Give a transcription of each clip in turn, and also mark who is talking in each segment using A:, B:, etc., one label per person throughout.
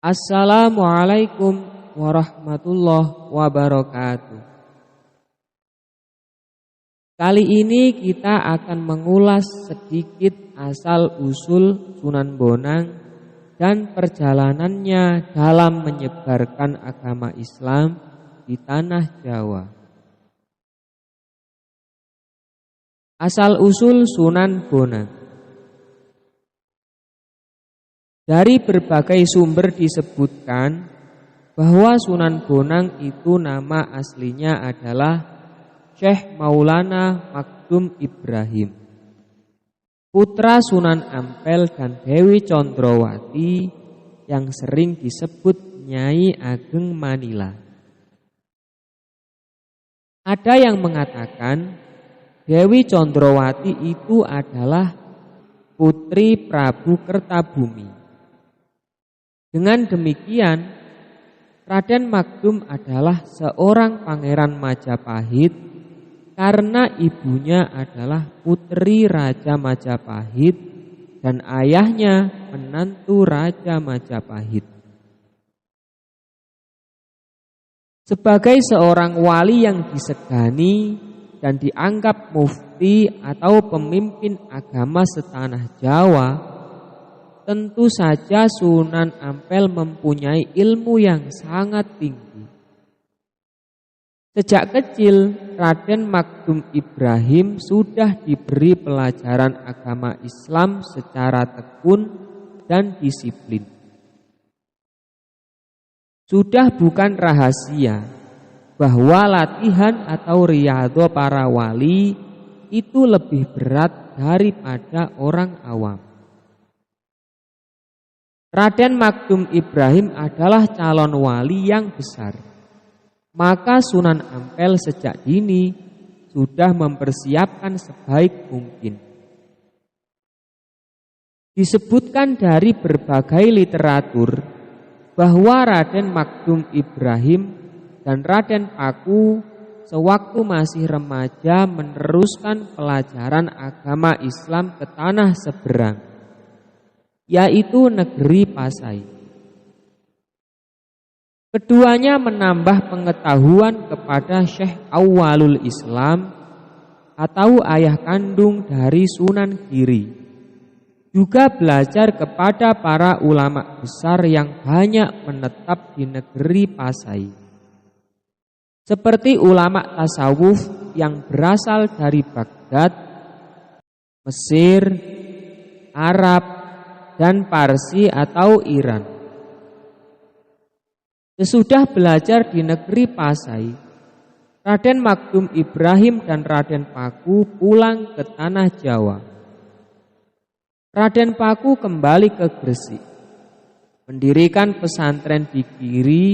A: Assalamualaikum warahmatullahi wabarakatuh. Kali ini kita akan mengulas sedikit asal-usul Sunan Bonang dan perjalanannya dalam menyebarkan agama Islam di tanah Jawa. Asal-usul Sunan Bonang. Dari berbagai sumber disebutkan bahwa Sunan Bonang itu nama aslinya adalah Syekh Maulana Makdum Ibrahim, putra Sunan Ampel dan Dewi Condrowati yang sering disebut Nyai Ageng Manila. Ada yang mengatakan Dewi Condrowati itu adalah putri Prabu Kertabumi. Dengan demikian, Raden Makdum adalah seorang pangeran Majapahit karena ibunya adalah putri Raja Majapahit dan ayahnya menantu Raja Majapahit. Sebagai seorang wali yang disegani dan dianggap mufti atau pemimpin agama setanah Jawa, tentu saja Sunan Ampel mempunyai ilmu yang sangat tinggi. Sejak kecil, Raden Makdum Ibrahim sudah diberi pelajaran agama Islam secara tekun dan disiplin. Sudah bukan rahasia bahwa latihan atau riyadhah para wali itu lebih berat daripada orang awam. Raden Makdum Ibrahim adalah calon wali yang besar. Maka Sunan Ampel sejak dini sudah mempersiapkan sebaik mungkin. Disebutkan dari berbagai literatur bahwa Raden Makdum Ibrahim dan Raden Paku sewaktu masih remaja meneruskan pelajaran agama Islam ke tanah seberang, yaitu negeri Pasai. Keduanya menambah pengetahuan kepada Syekh Awwalul Islam atau ayah kandung dari Sunan Giri. Juga belajar kepada para ulama besar yang banyak menetap di negeri Pasai. Seperti ulama tasawuf yang berasal dari Baghdad, Mesir, Arab, dan Parsi atau Iran. Sesudah belajar di negeri Pasai, Raden Makdum Ibrahim dan Raden Paku pulang ke tanah Jawa. Raden Paku kembali ke Gresik, mendirikan pesantren di Giri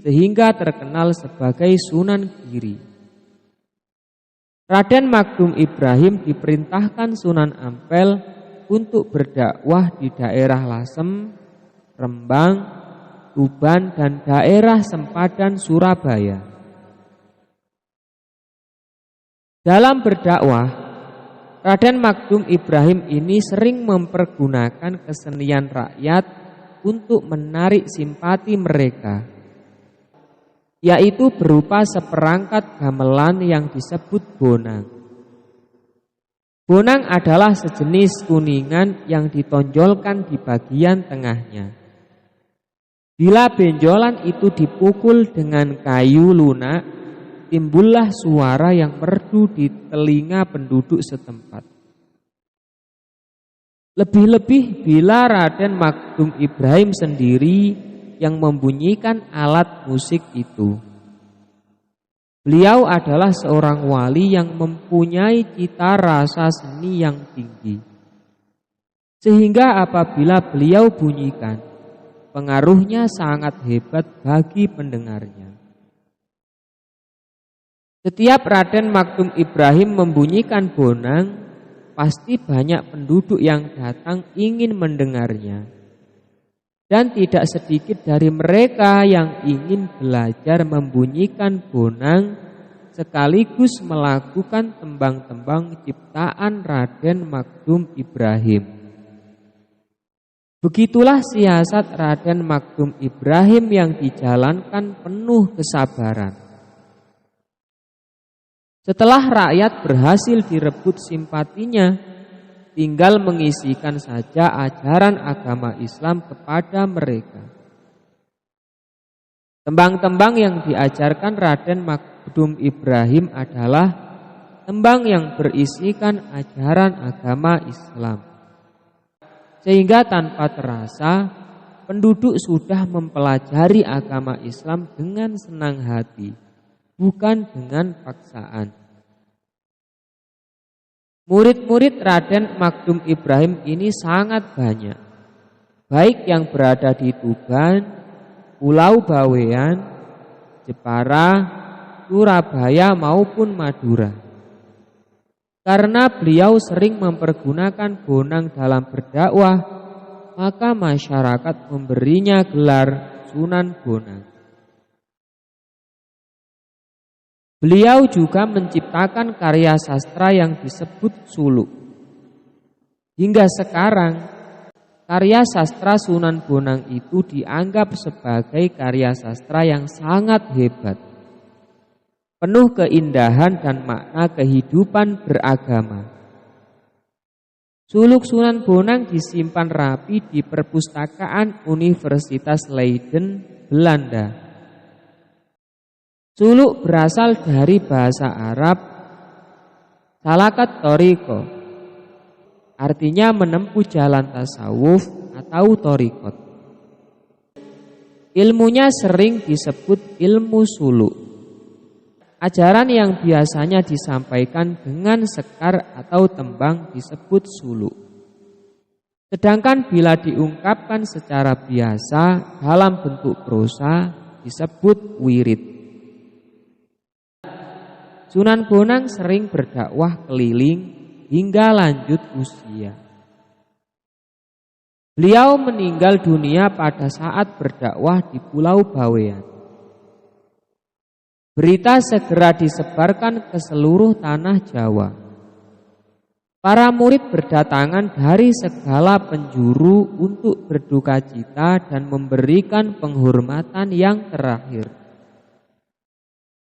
A: sehingga terkenal sebagai Sunan Giri. Raden Makdum Ibrahim diperintahkan Sunan Ampel untuk berdakwah di daerah Lasem, Rembang, Tuban, dan daerah sempadan Surabaya. Dalam berdakwah, Raden Makdum Ibrahim ini sering mempergunakan kesenian rakyat untuk menarik simpati mereka, yaitu berupa seperangkat gamelan yang disebut bonang. Bonang adalah sejenis kuningan yang ditonjolkan di bagian tengahnya. Bila benjolan itu dipukul dengan kayu lunak, timbullah suara yang merdu di telinga penduduk setempat. Lebih-lebih bila Raden Makdum Ibrahim sendiri yang membunyikan alat musik itu. Beliau adalah seorang wali yang mempunyai cita rasa seni yang tinggi. Sehingga apabila beliau bunyikan, pengaruhnya sangat hebat bagi pendengarnya. Setiap Raden Makdum Ibrahim membunyikan bonang, pasti banyak penduduk yang datang ingin mendengarnya. Dan tidak sedikit dari mereka yang ingin belajar membunyikan bonang sekaligus melakukan tembang-tembang ciptaan Raden Makdum Ibrahim. Begitulah siasat Raden Magdum Ibrahim yang dijalankan penuh kesabaran. Setelah rakyat berhasil direbut simpatinya, tinggal mengisikan saja ajaran agama Islam kepada mereka. Tembang-tembang yang diajarkan Raden Magdum Ibrahim adalah tembang yang berisikan ajaran agama Islam. Sehingga tanpa terasa, penduduk sudah mempelajari agama Islam dengan senang hati, bukan dengan paksaan. Murid-murid Raden Magdum Ibrahim ini sangat banyak, baik yang berada di Tuban, Pulau Bawean, Jepara, Surabaya maupun Madura. Karena beliau sering mempergunakan bonang dalam berdakwah, maka masyarakat memberinya gelar Sunan Bonang. Beliau juga menciptakan karya sastra yang disebut suluk. Hingga sekarang, karya sastra Sunan Bonang itu dianggap sebagai karya sastra yang sangat hebat, penuh keindahan dan makna kehidupan beragama. Suluk Sunan Bonang disimpan rapi di perpustakaan Universitas Leiden, Belanda. Suluk berasal dari bahasa Arab salakat toriko, artinya menempuh jalan tasawuf atau torikot. Ilmunya sering disebut ilmu suluk. Ajaran yang biasanya disampaikan dengan sekar atau tembang disebut suluk. Sedangkan bila diungkapkan secara biasa dalam bentuk prosa disebut wirid. Sunan Bonang sering berdakwah keliling hingga lanjut usia. Beliau meninggal dunia pada saat berdakwah di Pulau Bawean. Berita segera disebarkan ke seluruh tanah Jawa. Para murid berdatangan dari segala penjuru untuk berduka cita dan memberikan penghormatan yang terakhir.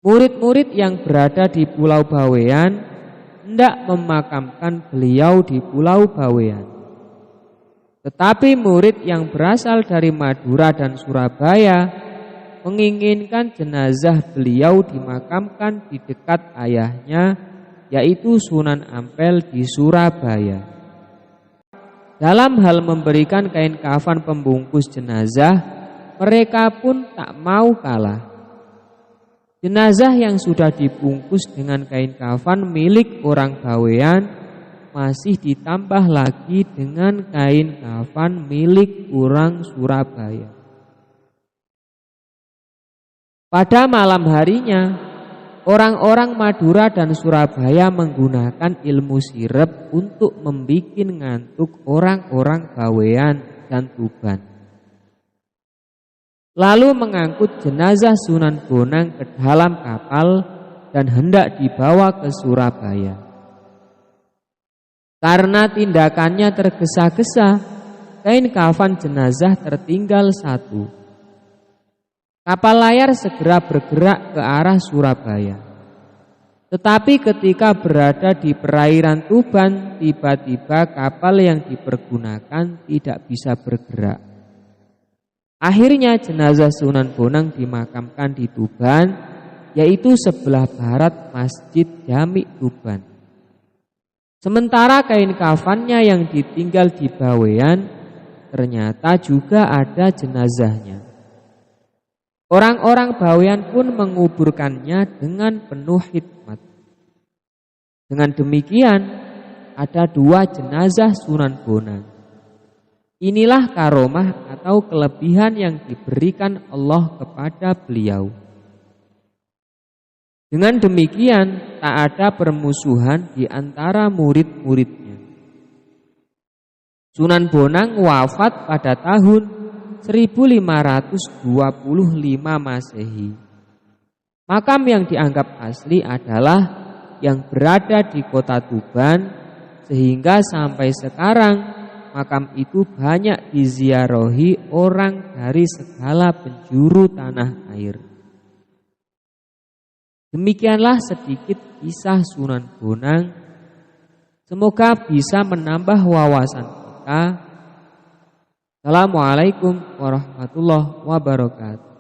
A: Murid-murid yang berada di Pulau Bawean hendak memakamkan beliau di Pulau Bawean. Tetapi murid yang berasal dari Madura dan Surabaya menginginkan jenazah beliau dimakamkan di dekat ayahnya, yaitu Sunan Ampel di Surabaya. Dalam hal memberikan kain kafan pembungkus jenazah, mereka pun tak mau kalah. Jenazah yang sudah dibungkus dengan kain kafan milik orang Bawean masih ditambah lagi dengan kain kafan milik orang Surabaya. Pada malam harinya, orang-orang Madura dan Surabaya menggunakan ilmu sirep untuk membuat ngantuk orang-orang Bawean dan Tuban. Lalu mengangkut jenazah Sunan Bonang ke dalam kapal dan hendak dibawa ke Surabaya. Karena tindakannya tergesa-gesa, kain kafan jenazah tertinggal satu. Kapal layar segera bergerak ke arah Surabaya. Tetapi ketika berada di perairan Tuban, tiba-tiba kapal yang dipergunakan tidak bisa bergerak. Akhirnya jenazah Sunan Bonang dimakamkan di Tuban, yaitu sebelah barat Masjid Jami Tuban. Sementara kain kafannya yang ditinggal di Bawean, ternyata juga ada jenazahnya. Orang-orang Bawean pun menguburkannya dengan penuh hikmat. Dengan demikian, ada dua jenazah Sunan Bonang. Inilah karomah atau kelebihan yang diberikan Allah kepada beliau. Dengan demikian, tak ada permusuhan di antara murid-muridnya. Sunan Bonang wafat pada tahun 1525 Masehi. Makam yang dianggap asli adalah yang berada di kota Tuban, sehingga sampai sekarang makam itu banyak diziarahi orang dari segala penjuru tanah air. Demikianlah sedikit kisah Sunan Bonang. Semoga bisa menambah wawasan kita. Assalamualaikum warahmatullahi wabarakatuh.